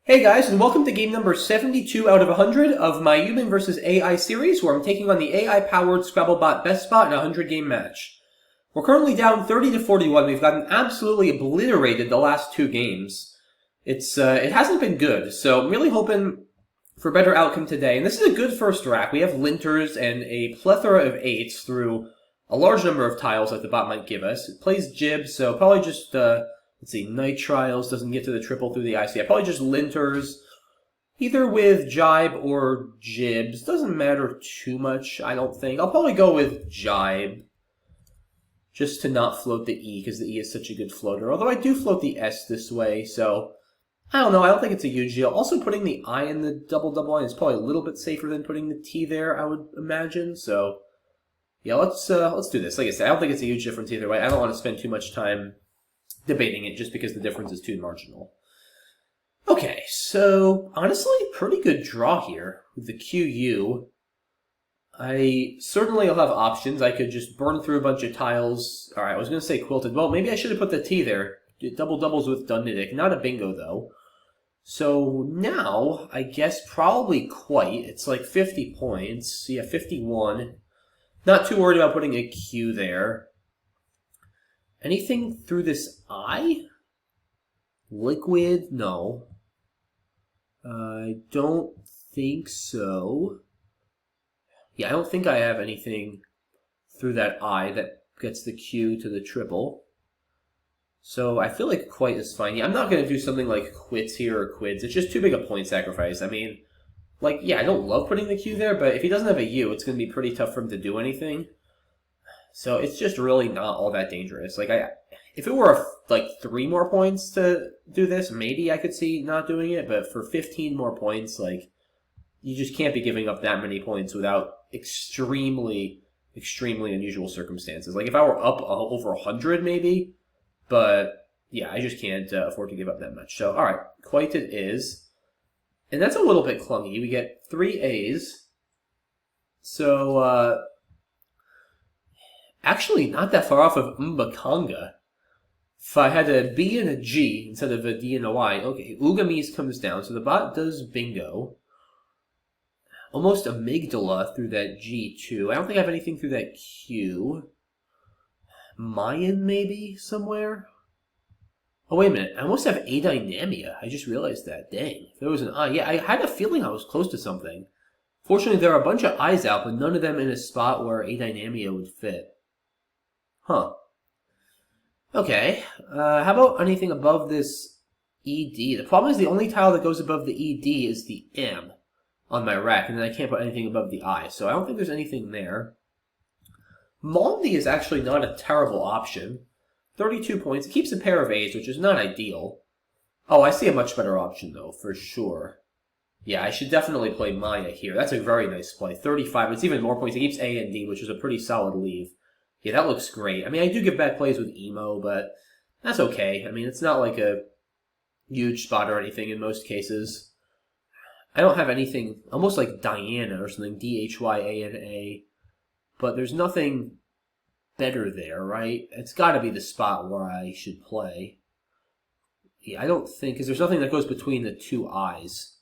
Hey guys, and welcome to game number 72 out of 100 of my Human vs. AI series, where I'm taking on the AI-powered Scrabble bot BestBot in a 100-game match. We're currently down 30 to 41. We've gotten absolutely obliterated the last two games. It hasn't been good, so I'm really hoping for a better outcome today. And this is a good first rack. We have linters and a plethora of eights through a large number of tiles that the bot might give us. It plays Jib, so probably just let's see, Night Trials doesn't get to the triple through the IC. Probably just linters, either with Jibe or Jibs. Doesn't matter too much, I don't think. I'll probably go with Jibe, just to not float the E, because the E is such a good floater. Although I do float the S this way, so I don't know. I don't think it's a huge deal. Also, putting the I in the double line is probably a little bit safer than putting the T there, I would imagine. So yeah, let's do this. Like I said, I don't think it's a huge difference either way. I don't want to spend too much time debating it just because the difference is too marginal. Okay, so honestly, pretty good draw here with the QU. I certainly will have options. I could just burn through a bunch of tiles. Alright, I was going to say quilted. Well, maybe I should have put the T there. Double doubles with Dundidic. Not a bingo, though. So now, I guess probably quite. It's like 50 points. Yeah, 51. Not too worried about putting a Q there. Anything through this I? Liquid? No. I don't think so. Yeah, I don't think I have anything through that I that gets the Q to the triple. So I feel like quite is fine. Yeah, I'm not going to do something like quits here or quids. It's just too big a point sacrifice. I mean, like, yeah, I don't love putting the Q there, but if he doesn't have a U, it's going to be pretty tough for him to do anything. So it's just really not all that dangerous. Like, if it were like 3 more points to do this, maybe I could see not doing it. But for 15 more points, like, you just can't be giving up that many points without extremely unusual circumstances. Like, if I were up over 100, maybe. But yeah, I just can't afford to give up that much. So all right, quite it is, and that's a little bit clunky. We get 3 A's. So actually, not that far off of Mbakanga. If I had a B and a G instead of a D and a Y, okay, Ugamis comes down, so the bot does bingo. Almost amygdala through that G, too. I don't think I have anything through that Q. Mayan, maybe, somewhere? Oh, wait a minute. I almost have Adynamia. I just realized that. Dang. If there was an I. Yeah, I had a feeling I was close to something. Fortunately, there are a bunch of I's out, but none of them in a spot where Adynamia would fit. Huh. Okay. How about anything above this ED? The problem is the only tile that goes above the ED is the M on my rack, and then I can't put anything above the I, so I don't think there's anything there. Maldi is actually not a terrible option. 32 points. It keeps a pair of A's, which is not ideal. Oh, I see a much better option, though, for sure. Yeah, I should definitely play Maya here. That's a very nice play. 35. It's even more points. It keeps A and D, which is a pretty solid leave. Yeah, that looks great. I mean, I do get bad plays with Emo, but that's okay. I mean, it's not like a huge spot or anything in most cases. I don't have anything almost like Diana or something. DHYANA. But there's nothing better there, right? It's got to be the spot where I should play. Yeah, I don't think, because there's nothing that goes between the 2 I's.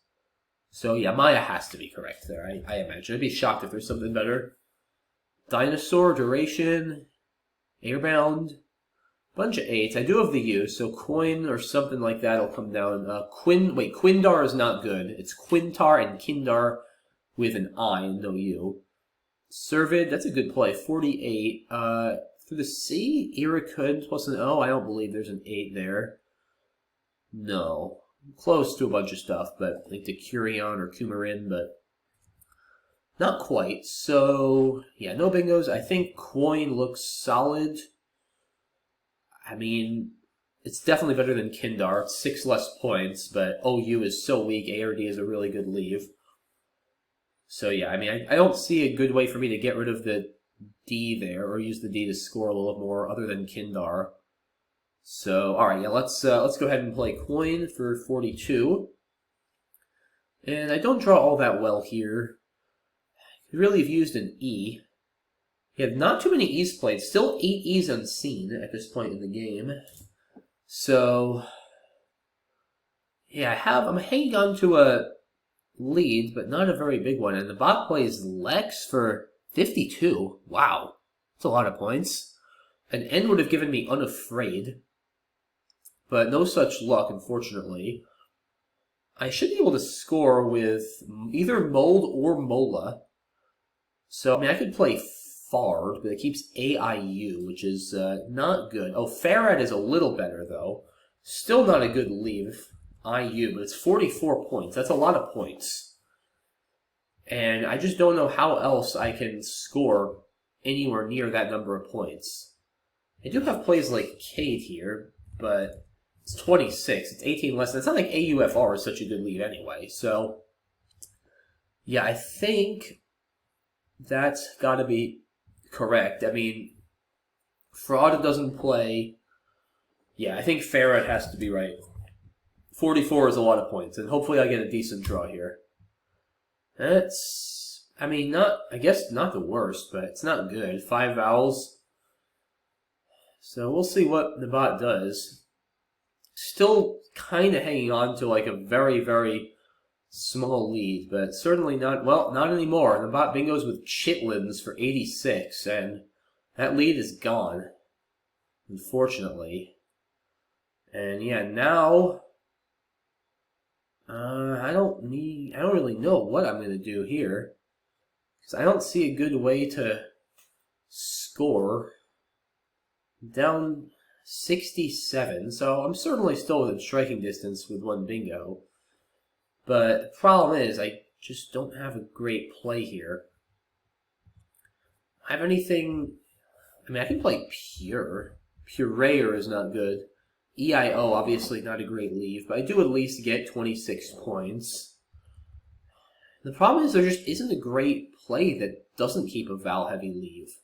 So yeah, Maya has to be correct there, I imagine. I'd be shocked if there's something better. Dinosaur, Duration, Airbound, bunch of 8s. I do have the U, so Coin or something like that will come down. Quindar is not good. It's Quintar and Kindar with an I and no U. Servid, that's a good play. 48. Through the C, Irakud plus an O. I don't believe there's an 8 there. No. Close to a bunch of stuff, but like the Curion or Kumarin, but not quite. So, yeah, no bingos. I think Coin looks solid. I mean, it's definitely better than Kindar. It's 6 less points, but OU is so weak. ARD is a really good leave. So yeah, I mean, I don't see a good way for me to get rid of the D there, or use the D to score a little more, other than Kindar. So, all right, yeah, let's go ahead and play Coin for 42. And I don't draw all that well here. Could really have used an E. You have not too many E's played. Still 8 E's unseen at this point in the game. So, Yeah, I'm hanging on to a lead, but not a very big one. And the bot plays Lex for 52. Wow, that's a lot of points. An N would have given me Unafraid, but no such luck, unfortunately. I should be able to score with either Mold or Mola. So, I mean, I could play Fard, but it keeps AIU, which is not good. Oh, Farad is a little better, though. Still not a good leave, IU, but it's 44 points. That's a lot of points. And I just don't know how else I can score anywhere near that number of points. I do have plays like Kate here, but it's 26. It's 18 less. It's not like AUFR is such a good lead anyway. So, yeah, I think that's got to be correct. I mean, Fraud doesn't play. Yeah, I think Farad has to be right. 44 is a lot of points, and hopefully I get a decent draw here. That's, I mean, I guess not the worst, but it's not good. 5 vowels. So we'll see what the bot does. Still kind of hanging on to like a very, very small lead, but certainly not, well, not anymore. The bot bingos with chitlins for 86, and that lead is gone, unfortunately. And yeah, now I don't really know what I'm gonna do here, because I don't see a good way to score. Down 67, so I'm certainly still within striking distance with one bingo. But the problem is, I just don't have a great play here. I have anything. I mean, I can play Pure. Pureer is not good. EIO, obviously not a great leave, but I do at least get 26 points. The problem is there just isn't a great play that doesn't keep a vowel heavy leave.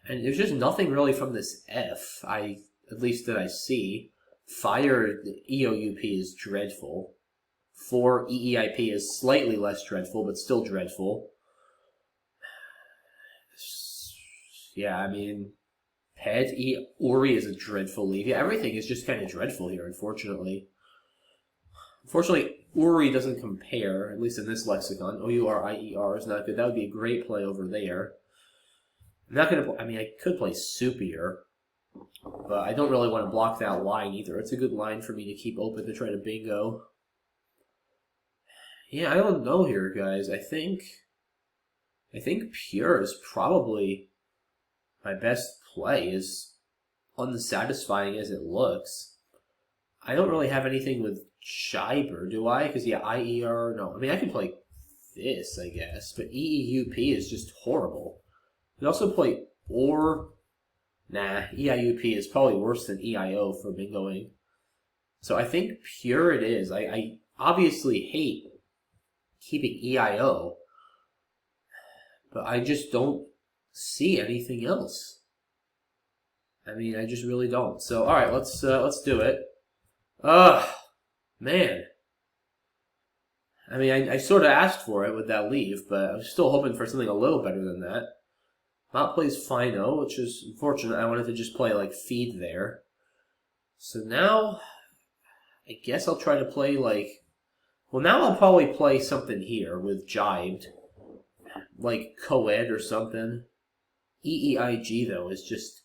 And there's just nothing really from this F, at least that I see. Fire EOUP is dreadful. 4 EEIP is slightly less dreadful, but still dreadful. Yeah, I mean, Pet Uri is a dreadful leave. Yeah, everything is just kind of dreadful here, unfortunately. Unfortunately, Uri doesn't compare, at least in this lexicon. OURIER is not good. That would be a great play over there. I'm not going to, I mean, I could play Soupier, but I don't really want to block that line either. It's a good line for me to keep open to try to bingo. Yeah, I don't know here, guys. I think Pure is probably my best play, as unsatisfying as it looks. I don't really have anything with Shiber, do I? Because, yeah, IER, no. I mean, I can play this, I guess, but EEUP is just horrible. You can also play EIUP is probably worse than EIO for bingoing. So I think Pure it is. I obviously hate keeping EIO, but I just don't see anything else. I mean, I just really don't. So, all right, let's do it. Man. I mean, I sort of asked for it with that leave, but I was still hoping for something a little better than that. Bot plays Fino, which is unfortunate. I wanted to just play, like, Feed there. So now, I guess I'll try to play, like... Well, now I'll probably play something here with Jibed. Like Coed or something. EEIG, though, is just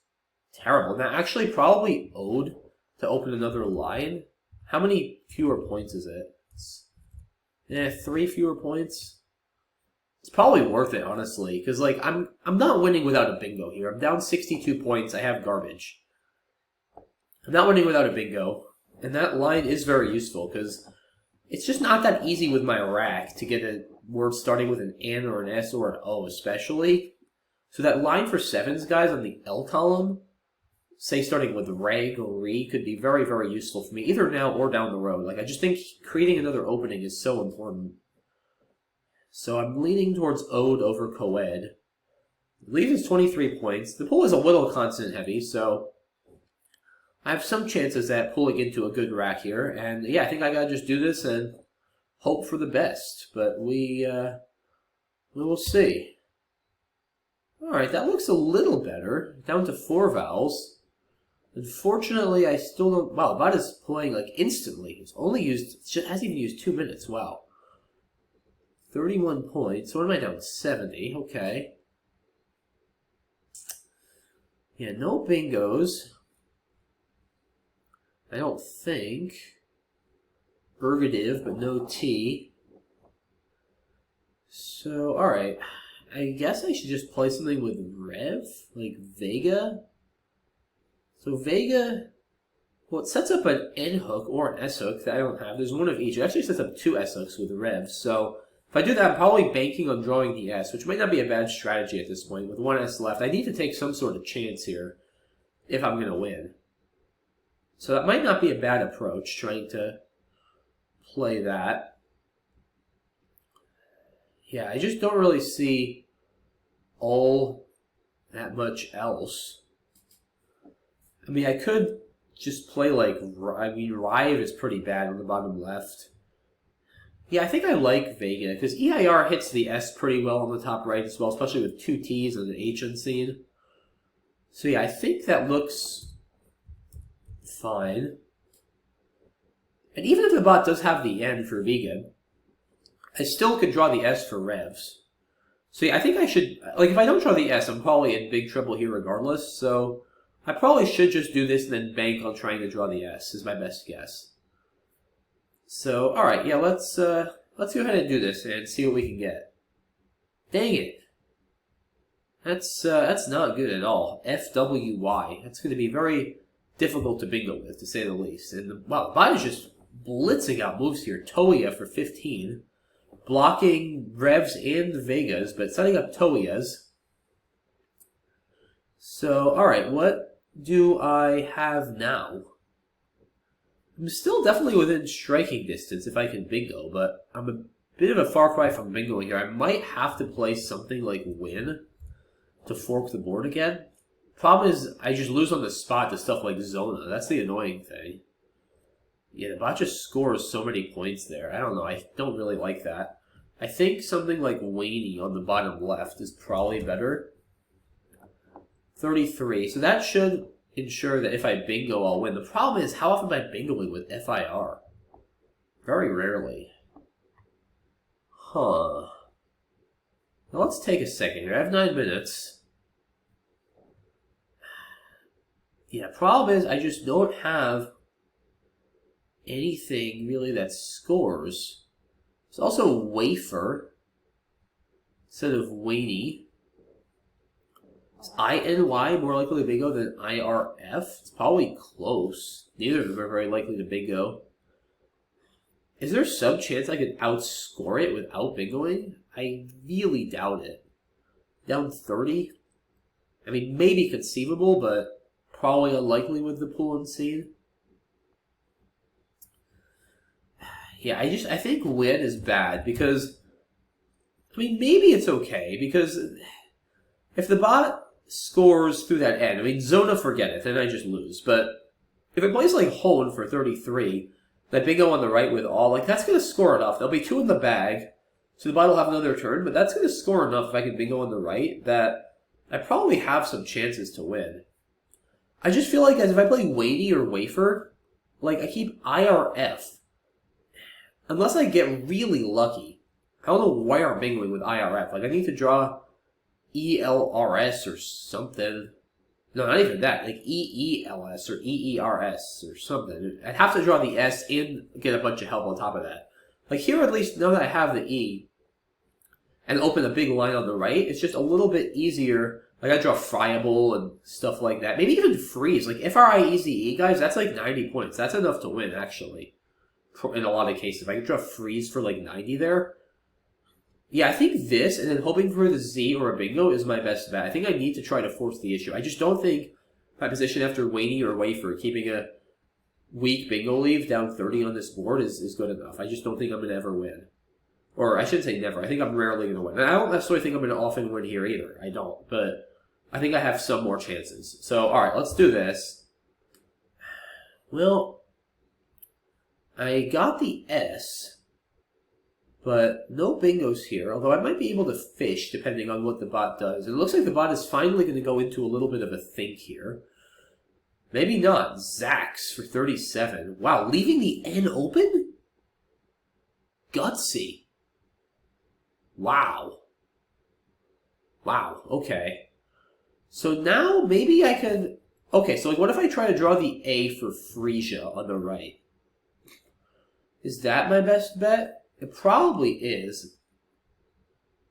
terrible. Now, actually, probably Ode to open another line. How many fewer points is it? 3 fewer points? It's probably worth it, honestly, because like I'm not winning without a bingo here. I'm down 62 points. I have garbage. I'm not winning without a bingo, and that line is very useful because it's just not that easy with my rack to get a word starting with an N or an S or an O, especially. So that line for sevens, guys, on the L column, say starting with reg or re, could be very, very useful for me, either now or down the road. Like I just think creating another opening is so important. So I'm leaning towards Ode over Coed. Lead is 23 points. The pool is a little consonant heavy, so I have some chances at pulling into a good rack here. And yeah, I think I gotta just do this and hope for the best. But we will see. All right, that looks a little better. Down to 4 vowels. Unfortunately, I still don't... Wow, bot is playing like instantly. It's only used... It hasn't even used 2 minutes. Wow. 31 points. What am I down? 70. Okay. Yeah, no bingos. I don't think. Ergative, but no T. So, alright. I guess I should just play something with Rev? Like Vega? So Vega... Well, it sets up an N hook or an S hook that I don't have. There's one of each. It actually sets up 2 S hooks with Rev. So if I do that, I'm probably banking on drawing the S, which might not be a bad strategy at this point. With 1 S left, I need to take some sort of chance here if I'm going to win. So that might not be a bad approach, trying to play that. Yeah, I just don't really see all that much else. I mean, I could just play like, I mean, Rive is pretty bad on the bottom left. Yeah, I think I like Vega, because EIR hits the S pretty well on the top right as well, especially with 2 T's and an H unseen. So yeah, I think that looks fine. And even if the bot does have the N for Vega, I still could draw the S for Revs. So yeah, I think I should, like if I don't draw the S, I'm probably in big trouble here regardless, so I probably should just do this and then bank on trying to draw the S, is my best guess. So, alright, yeah, let's go ahead and do this and see what we can get. Dang it. That's not good at all. FWY. That's going to be very difficult to bingo with, to say the least. And, wow, the bot is just blitzing out moves here. Toya for 15. Blocking Revs and Vegas, but setting up Toyas. So, alright, what do I have now? I'm still definitely within striking distance if I can bingo, but I'm a bit of a far cry from bingoing here. I might have to play something like win to fork the board again. Problem is, I just lose on the spot to stuff like Zona. That's the annoying thing. Yeah, the bot just scores so many points there. I don't know, I don't really like that. I think something like Waney on the bottom left is probably better. 33, so that should ensure that if I bingo, I'll win. The problem is, how often am I bingoing with FIR? Very rarely. Huh. Now let's take a second here. I have 9 minutes. Yeah, problem is, I just don't have anything really that scores. There's also Wafer instead of Waney. Is INY more likely to bingo than IRF? It's probably close. Neither of them are very likely to bingo. Is there some chance I could outscore it without bingoing? I really doubt it. Down 30? I mean, maybe conceivable, but probably unlikely with the pool unseen. Yeah, I think win is bad because, I mean, maybe it's okay because if the bot scores through that end, I mean, Zona, forget it, then I just lose. But if it plays like Hone for 33, that bingo on the right with all, like, that's going to score enough. There'll be 2 in the bag, so the bot will have another turn, but that's going to score enough if I can bingo on the right that I probably have some chances to win. I just feel like as if I play Waney or Wafer, like, I keep IRF. Unless I get really lucky. I don't know why I'm bingoing with IRF. Like, I need to draw ELRS or something. No, not even that. Like EELS or EERS or something. I'd have to draw the S and get a bunch of help on top of that. Like here, at least, now that I have the E and open a big line on the right, it's just a little bit easier. Like I draw Friable and stuff like that. Maybe even Freeze. Like FRIEZE, guys, that's like 90 points. That's enough to win, actually. In a lot of cases. If I could draw Freeze for like 90 there. Yeah, I think this, and then hoping for the Z or a bingo is my best bet. I think I need to try to force the issue. I just don't think my position after Waney or Wafer, keeping a weak bingo leave down 30 on this board is good enough. I just don't think I'm going to ever win. Or I shouldn't say never. I think I'm rarely going to win. And I don't necessarily think I'm going to often win here either. I don't. But I think I have some more chances. So, alright, let's do this. Well, I got the S. But no bingos here, although I might be able to fish depending on what the bot does. And it looks like the bot is finally going to go into a little bit of a think here. Maybe not. Zax for 37. Wow, leaving the N open? Gutsy. Wow. Wow, okay. So now maybe I can... Okay, so like what if I try to draw the A for Frisia on the right? Is that my best bet? It probably is.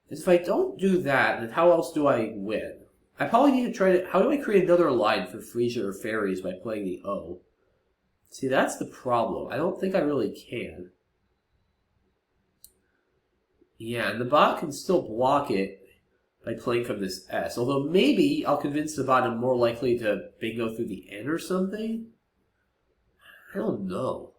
If I don't do that, then how else do I win? I probably need to try to... How do I create another line for Frisia or Fairies by playing the O? See, that's the problem. I don't think I really can. Yeah, and the bot can still block it by playing from this S. Although maybe I'll convince the bot I'm more likely to bingo through the N or something? I don't know.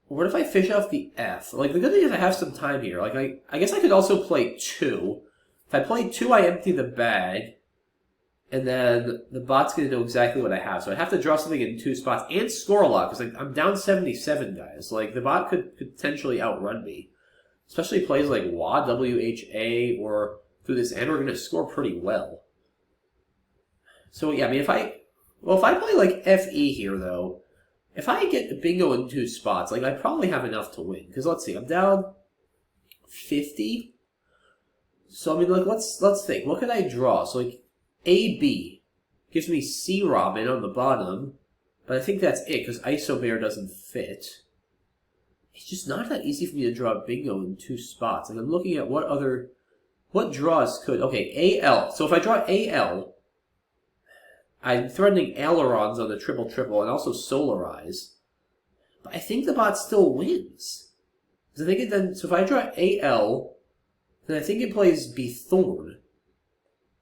What if I fish off the F? Like, the good thing is I have some time here. Like, I guess I could also play 2. If I play 2, I empty the bag. And then the bot's going to know exactly what I have. So I have to draw something in 2 spots and score a lot. Because like, I'm down 77, guys. Like, the bot could potentially outrun me. Especially plays like WA, WHA, or through this end, we're going to score pretty well. So, yeah, I mean, if I play like FE here, though, if I get a bingo in 2 spots, like, I probably have enough to win. Because, let's see, I'm down 50. So, I mean, like, let's think. What could I draw? So, like, AB gives me C Robin on the bottom. But I think that's it, because Iso Bear doesn't fit. It's just not that easy for me to draw a bingo in 2 spots. Like, I'm looking at what draws could... Okay, AL. So if I draw AL, I'm threatening ailerons on the triple-triple and also solarize. But I think the bot still wins. So if I draw AL, then I think it plays Bthorn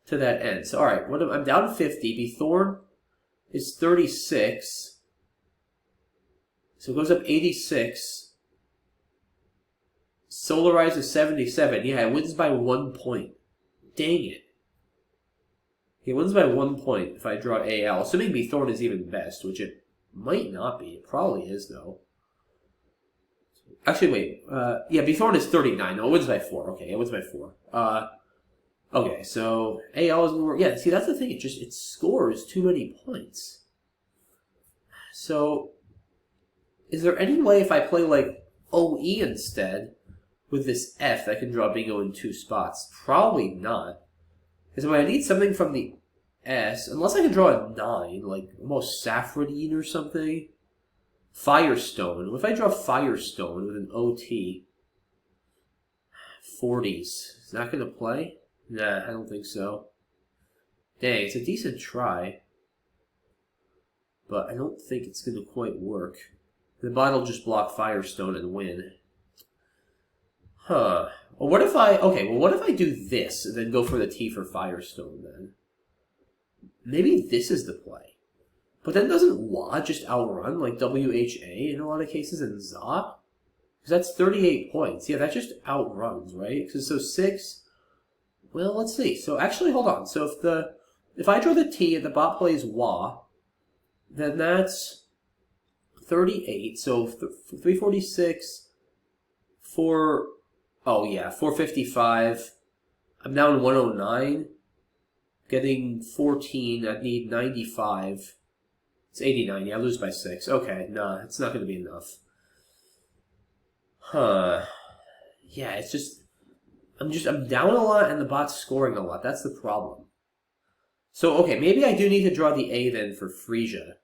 to that end. So alright, I'm down 50. Bthorn is 36. So it goes up 86. Solarize is 77. Yeah, it wins by 1 point. Dang it. He wins by 1 point if I draw AL. Assuming Bthorn is even best, which it might not be. It probably is, though. Actually, wait. Yeah, Bthorn is 39. No, it wins by 4. Okay, it wins by 4. Okay, so AL is more... Yeah, see, that's the thing. It scores too many points. So, is there any way if I play, like, OE instead with this F that I can draw bingo in 2 spots? Probably not. Because I need something from the S, unless I can draw a 9, like almost Saffredine or something. Firestone. What if I draw Firestone with an OT? 40s. Is that going to play? Nah, I don't think so. Dang, it's a decent try. But I don't think it's going to quite work. The bot will just block Firestone and win. Huh. Well, what if I do this and then go for the T for Firestone then? Maybe this is the play. But then doesn't WA just outrun like WHA in a lot of cases and ZA? Because that's 38 points. Yeah, that just outruns, right? So 6... Well, let's see. So actually, hold on. So if I draw the T and the bot plays WA, then that's 38. So 346, 455. I'm down 109. Getting 14. I'd need 95. It's 89. Yeah, I lose by 6. Okay, nah, it's not going to be enough. Huh. Yeah, it's just... I'm down a lot and the bot's scoring a lot. That's the problem. So, okay, maybe I do need to draw the A then for Frisia.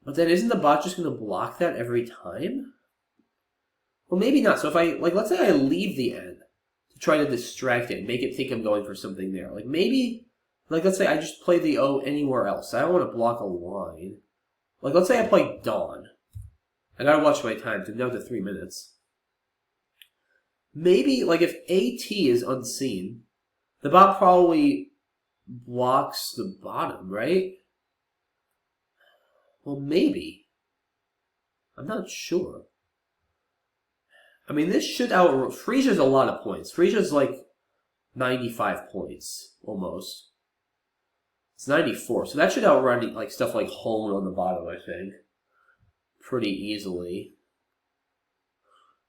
But then isn't the bot just going to block that every time? Well, maybe not. So if let's say I leave the N to try to distract it and make it think I'm going for something there. Like maybe, let's say I just play the O anywhere else. I don't want to block a line. Like, let's say I play Dawn. I gotta watch my time. I'm down to 3 minutes. Maybe, like, if AT is unseen, the bot probably blocks the bottom, right? Well, maybe. I'm not sure. I mean, this should Frisia's a lot of points. Frisia's like 95 points, almost. It's 94, so that should outrun like stuff like Hone on the bottom, I think. Pretty easily.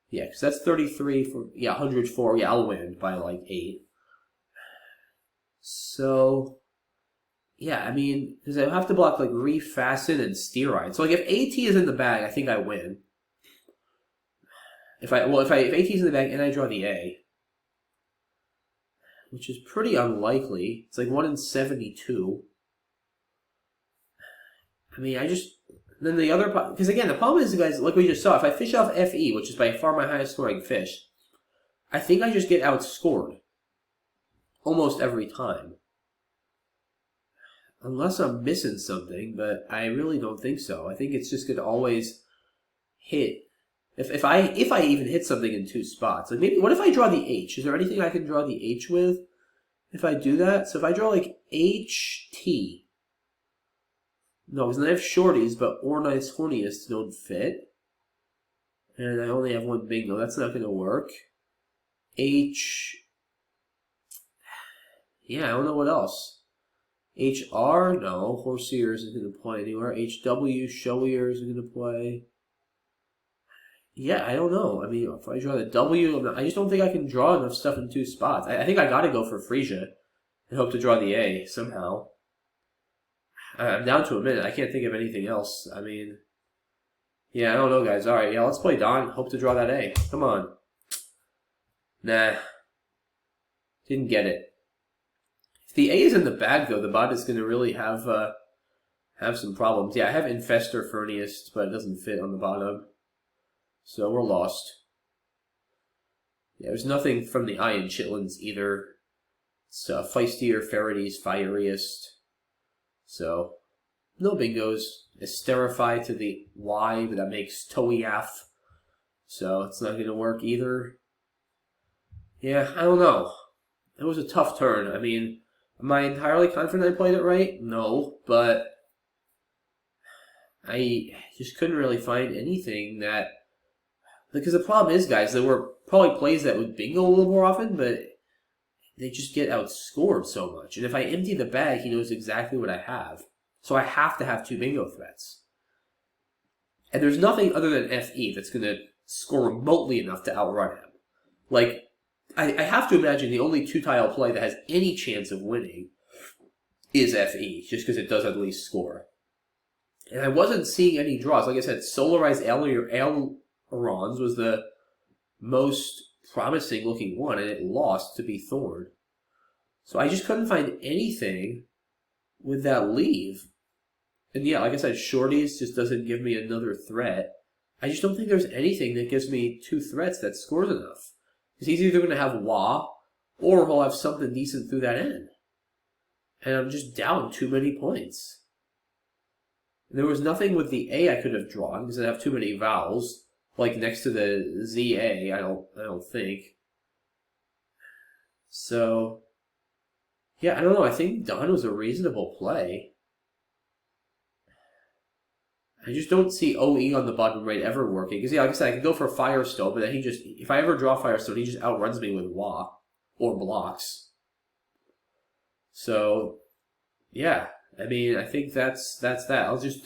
Yeah, because that's 33 for, 104. Yeah, I'll win by like 8. So, Yeah, I mean, because I have to block like Refasten and Steeride. So like if AT is in the bag, I think I win. If AT is in the bag and I draw the A, which is pretty unlikely. It's like 1 in 72. I mean, then the other, because again, the problem is, guys, like we just saw, if I fish off FE, which is by far my highest scoring fish, I think I just get outscored almost every time. Unless I'm missing something, but I really don't think so. I think it's just going to always hit. If I even hit something in 2 spots. Like maybe, what if I draw the H? Is there anything I can draw the H with if I do that? So if I draw like HT. No, because I have shorties, but Ornice Horniest don't fit. And I only have 1 bingo. That's not going to work. H. Yeah, I don't know what else. HR? No. Horseer isn't going to play anywhere. HW, Showier isn't going to play. Yeah, I don't know. I mean, if I draw the W, I just don't think I can draw enough stuff in 2 spots. I think I got to go for Frisia and hope to draw the A somehow. I'm down to a minute. I can't think of anything else. I mean, yeah, I don't know, guys. All right, yeah, let's play Don. Hope to draw that A. Come on. Nah. Didn't get it. If the A is in the bag, though, the bot is going to really have some problems. Yeah, I have Infestor Ferniest, but it doesn't fit on the bottom. So we're lost. Yeah, there's nothing from the I in Chitlins either. It's Feistier, Farady's, Fieriest. So, no bingos. Esterify to the Y, but that makes Toiaf. So, it's not going to work either. Yeah, I don't know. It was a tough turn. I mean, am I entirely confident I played it right? No, but I just couldn't really find anything that... Because the problem is, guys, there were probably plays that would bingo a little more often, but they just get outscored so much. And if I empty the bag, he knows exactly what I have. So I have to have 2 bingo threats. And there's nothing other than FE that's going to score remotely enough to outrun him. Like, I have to imagine the only 2-tile play that has any chance of winning is FE, just because it does at least score. And I wasn't seeing any draws. Like I said, Solarized Ailerons was the most promising looking one, and it lost to be Thorn. So I just couldn't find anything with that leave. And yeah, like I said, Shorties just doesn't give me another threat. I just don't think there's anything that gives me 2 threats that scores enough. Because he's either going to have Wah, or he'll have something decent through that end. And I'm just down too many points. And there was nothing with the A I could have drawn, because I have too many vowels. Like next to the ZA, I don't think. So, yeah, I don't know. I think Don was a reasonable play. I just don't see OE on the bottom right ever working. Because, yeah, like I said, I can go for Firestone, but then if I ever draw Firestone, he just outruns me with Wah. Or blocks. So, yeah. I mean, I think that's that. I'll just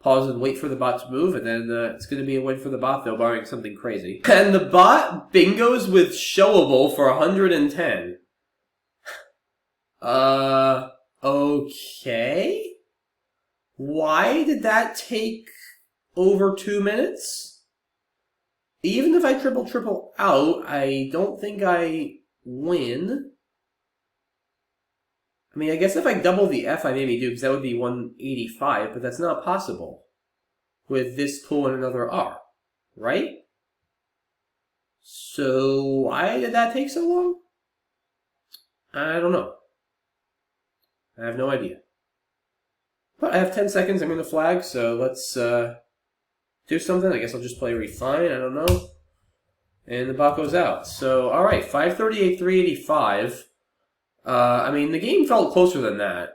pause and wait for the bot to move, and then it's going to be a win for the bot, though, barring something crazy. And the bot bingos with Showable for 110. Okay. Why did that take over 2 minutes? Even if I triple out, I don't think I win. I mean, I guess if I double the F, I maybe do, because that would be 185, but that's not possible with this pool and another R, right? So why did that take so long? I don't know. I have no idea. But I have 10 seconds, I'm going to flag, so let's do something. I guess I'll just play Refine, I don't know. And the bot goes out. So, alright, 538, 385. I mean, the game felt closer than that.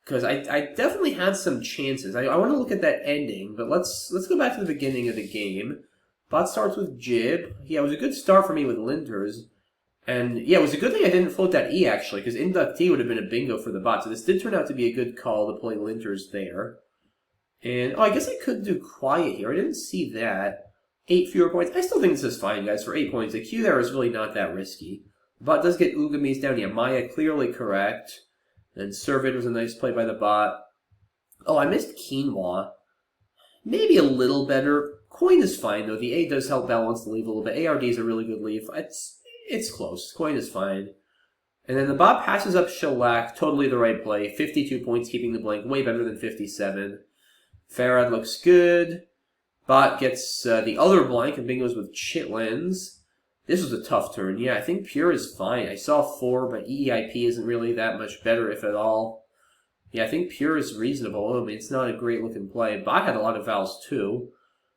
Because I definitely had some chances. I want to look at that ending, but let's go back to the beginning of the game. Bot starts with Jib. Yeah, it was a good start for me with Linters. And yeah, it was a good thing I didn't float that E, actually, because Inductee would have been a bingo for the bot. So this did turn out to be a good call to play Linters there. And, oh, I guess I could do Quiet here. I didn't see that. 8 fewer points. I still think this is fine, guys, for 8 points. The Q there is really not that risky. The bot does get Ugami's down. Yeah, Maya clearly correct. And Servant was a nice play by the bot. Oh, I missed Quinoa. Maybe a little better. Coin is fine, though. The A does help balance the leaf a little bit. ARD is a really good leaf. It's close. Coin is fine. And then the bot passes up Shellac. Totally the right play. 52 points, keeping the blank. Way better than 57. Farad looks good. Bot gets the other blank and bingos with Chitlins. This was a tough turn. Yeah, I think Pure is fine. I saw 4, but EEIP isn't really that much better, if at all. Yeah, I think Pure is reasonable. I mean, it's not a great-looking play. Bot had a lot of vowels, too.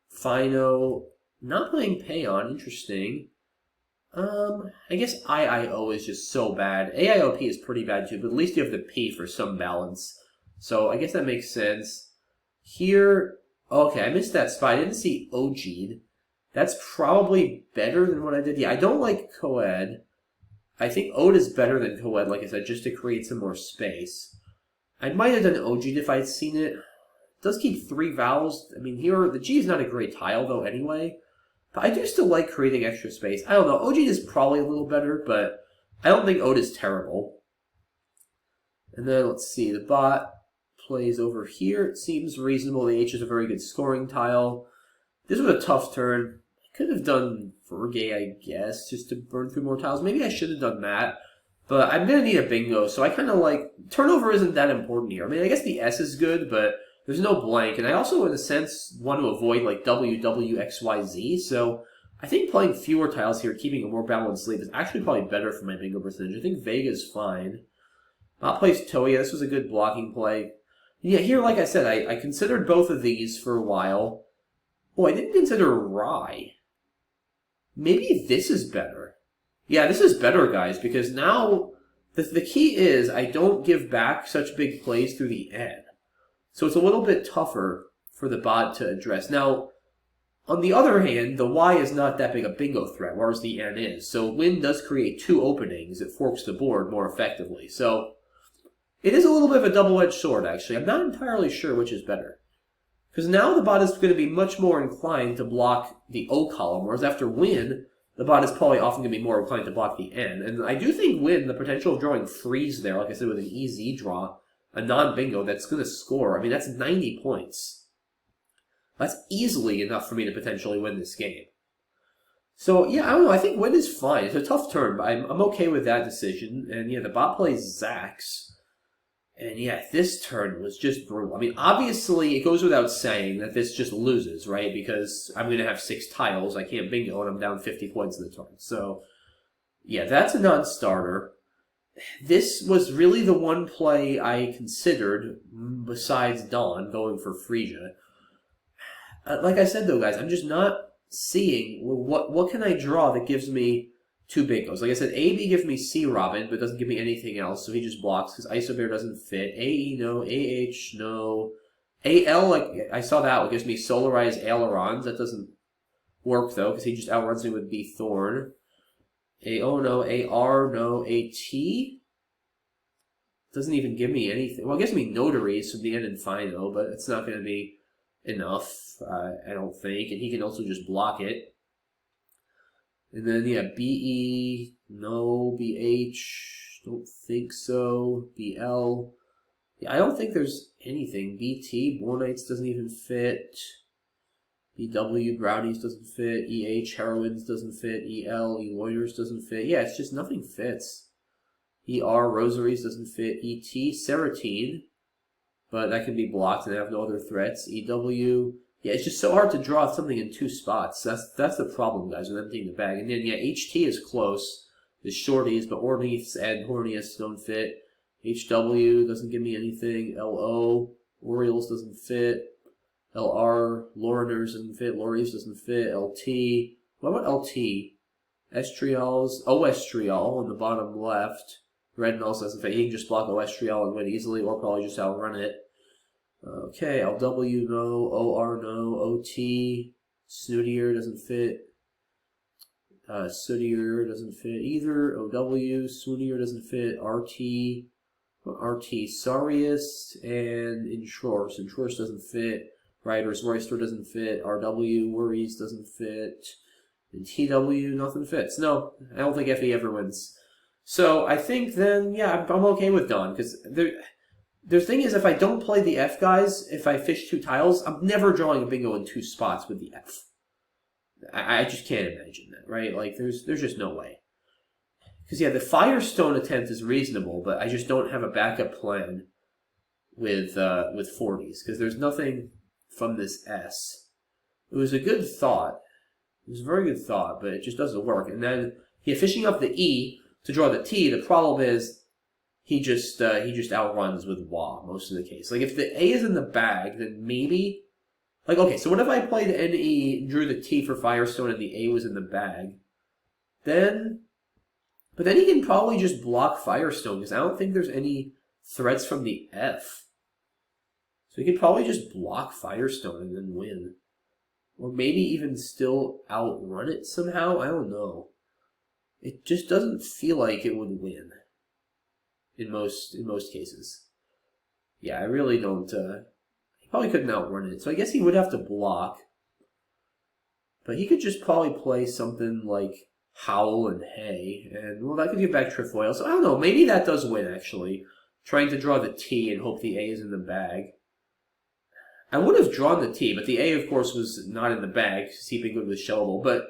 Fino, not playing Payon. Interesting. I guess IIO is just so bad. AIOP is pretty bad, too, but at least you have the P for some balance. So I guess that makes sense. Here, okay, I missed that spot. I didn't see OG'd. That's probably better than what I did. Yeah, I don't like Coed. I think Ode is better than Coed, like I said, just to create some more space. I might have done OG'd if I'd seen it. It does keep 3 vowels. I mean, here, the G is not a great tile, though, anyway. But I do still like creating extra space. I don't know. OG'd is probably a little better, but I don't think Ode is terrible. And then, let's see, the bot plays over here. It seems reasonable. The H is a very good scoring tile. This was a tough turn. I could have done Vergay, I guess, just to burn through more tiles. Maybe I should have done that. But I'm going to need a bingo, so I kind of like... Turnover isn't that important here. I mean, I guess the S is good, but there's no blank. And I also, in a sense, want to avoid, like, WWXYZ. So I think playing fewer tiles here, keeping a more balanced lead, is actually probably better for my bingo percentage. I think Vega's fine. Bot plays Toya. This was a good blocking play. Yeah, here, like I said, I considered both of these for a while. Oh, I didn't consider Rye. Maybe this is better. Yeah, this is better, guys, because now the key is I don't give back such big plays through the N. So it's a little bit tougher for the bot to address. Now, on the other hand, the Y is not that big a bingo threat, whereas the N is. So Win does create 2 openings. It forks the board more effectively. So it is a little bit of a double-edged sword, actually. I'm not entirely sure which is better. Because now the bot is going to be much more inclined to block the O column, whereas after Win, the bot is probably often going to be more inclined to block the N. And I do think Win, the potential of drawing Freeze there, like I said, with an EZ draw, a non-bingo, that's going to score. I mean, that's 90 points. That's easily enough for me to potentially win this game. So, yeah, I don't know. I think Win is fine. It's a tough turn, but I'm okay with that decision. And, yeah, the bot plays Zax. And, yeah, this turn was just brutal. I mean, obviously, it goes without saying that this just loses, right? Because I'm going to have 6 tiles. I can't bingo, and I'm down 50 points in the turn. So, yeah, that's a non-starter. This was really the one play I considered, besides Dawn, going for Frisia. Like I said, though, guys, I'm just not seeing what can I draw that gives me 2 bingos. Like I said, AB gives me C Robin, but doesn't give me anything else, so he just blocks because Isobear doesn't fit. AE, no. AH, no. AL, like I saw that one, gives me Solarized Ailerons. That doesn't work, though, because he just outruns me with B Thorn. AO, no. AR, no. AT doesn't even give me anything. Well, it gives me Notaries from the end and Final, but it's not going to be enough, I don't think. And he can also just block it. And then, yeah, BE, no. BH, don't think so. BL, yeah, I don't think there's anything. BT, Bornites doesn't even fit. BW, Brownies doesn't fit. EH, Heroines doesn't fit. EL, Eloiters doesn't fit. Yeah, it's just nothing fits. ER, Rosaries doesn't fit. ET, Seratine, but that can be blocked and I have no other threats. EW, yeah, it's just so hard to draw something in 2 spots. That's the problem, guys, with emptying the bag. And then, yeah, HT is close. The Shorties, but Orniths and Hornius don't fit. HW doesn't give me anything. LO, Orioles doesn't fit. LR, Loriners doesn't fit. Lories doesn't fit. LT, what about LT? Estrials, Oestrial on the bottom left. Red also doesn't fit. He can just block Oestrial and win easily, or probably just outrun it. Okay, LW, no. OR, no. OT, Snootier doesn't fit. Sootier doesn't fit either. OW, Swoonier doesn't fit. RT, Sarius, and Inshores. Inshores doesn't fit. Riders, Royster doesn't fit. RW, Worries doesn't fit. And TW, nothing fits. No, I don't think FE ever wins. So I think then, yeah, I'm okay with Don, because the thing is, if I don't play the F guys, if I fish 2 tiles, I'm never drawing a bingo in 2 spots with the F. I just can't imagine that, right? Like, there's just no way. Because, yeah, the Firestone attempt is reasonable, but I just don't have a backup plan with 40s, because there's nothing from this S. It was a good thought. It was a very good thought, but it just doesn't work. And then, yeah, fishing up the E to draw the T, the problem is he just outruns with Wah most of the case. Like, if the A is in the bag, then maybe... Like, okay, so what if I played NE, drew the T for Firestone, and the A was in the bag? Then... But then he can probably just block Firestone, because I don't think there's any threats from the F. So he could probably just block Firestone and then win. Or maybe even still outrun it somehow? I don't know. It just doesn't feel like it would win. In most cases. Yeah, I really don't... he probably couldn't outrun it, so I guess he would have to block. But he could just probably play something like Howl and Hay, and, well, that could get back Trefoil. So I don't know, maybe that does win, actually. Trying to draw the T and hope the A is in the bag. I would have drawn the T, but the A, of course, was not in the bag, because he'd been good with Shellable. But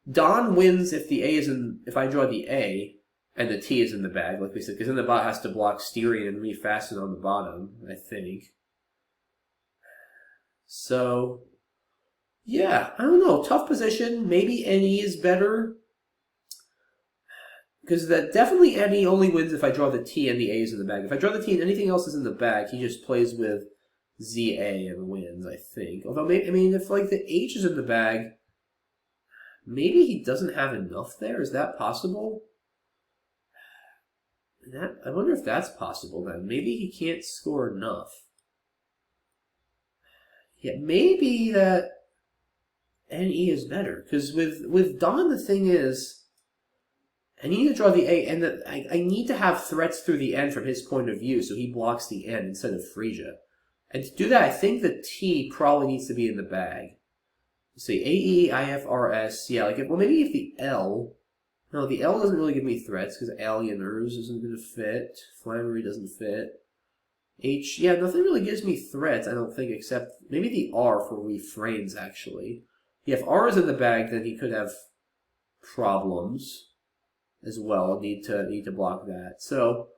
Don wins if the A is in... If I draw the A, and the T is in the bag, like we said, because then the bot has to block Styrian and refasten on the bottom, I think. So, yeah, I don't know. Tough position. Maybe NE is better. Because that definitely NE only wins if I draw the T and the A is in the bag. If I draw the T and anything else is in the bag, he just plays with ZA and wins, I think. Although, maybe, I mean, if like the H is in the bag, maybe he doesn't have enough there. Is that possible? I wonder if that's possible then. Maybe he can't score enough. Yeah, maybe that NE is better. Because with Don, the thing is, I need to draw the A, and I need to have threats through the N from his point of view, so he blocks the N instead of Frisia. And to do that, I think the T probably needs to be in the bag. Let's see, AE, IFRS, yeah, like, well, maybe if the L... No, the L doesn't really give me threats, because Alieners isn't going to fit. Flannery doesn't fit. H, yeah, nothing really gives me threats, I don't think, except maybe the R for refrains, actually. Yeah, if R is in the bag, then he could have problems as well. Need to block that. So,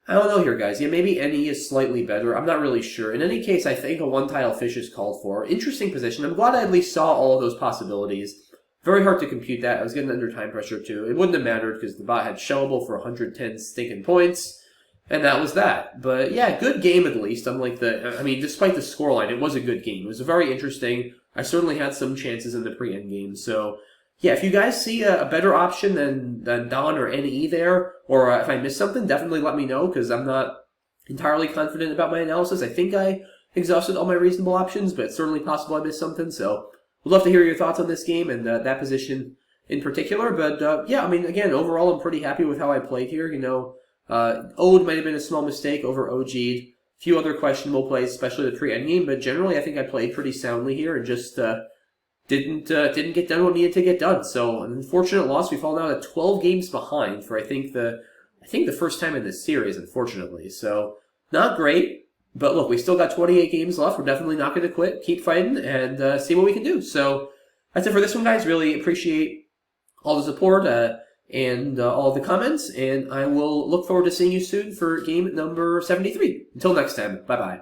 I don't know here, guys. Yeah, maybe NE is slightly better. I'm not really sure. In any case, I think a one-tile fish is called for. Interesting position. I'm glad I at least saw all of those possibilities. Very hard to compute that. I was getting under time pressure, too. It wouldn't have mattered because the bot had Shellable for 110 stinking points. And that was that. But yeah, good game at least. Unlike I mean, despite the scoreline, it was a good game. It was very interesting. I certainly had some chances in the pre-endgame. So yeah, if you guys see a better option than Don or NE there, or if I missed something, definitely let me know, because I'm not entirely confident about my analysis. I think I exhausted all my reasonable options, but it's certainly possible I missed something. So we'd love to hear your thoughts on this game and that position in particular. But yeah, I mean, again, overall, I'm pretty happy with how I played here. You know, Ode might have been a small mistake over OG'd. A few other questionable plays, especially the pre-endgame, but generally I think I played pretty soundly here and just didn't get done what needed to get done. So an unfortunate loss. We fall down to 12 games behind for I think the first time in this series, unfortunately. So not great. But look, we still got 28 games left. We're definitely not going to quit. Keep fighting and see what we can do. So that's it for this one, guys. Really appreciate all the support and all the comments. And I will look forward to seeing you soon for game number 73. Until next time, bye-bye.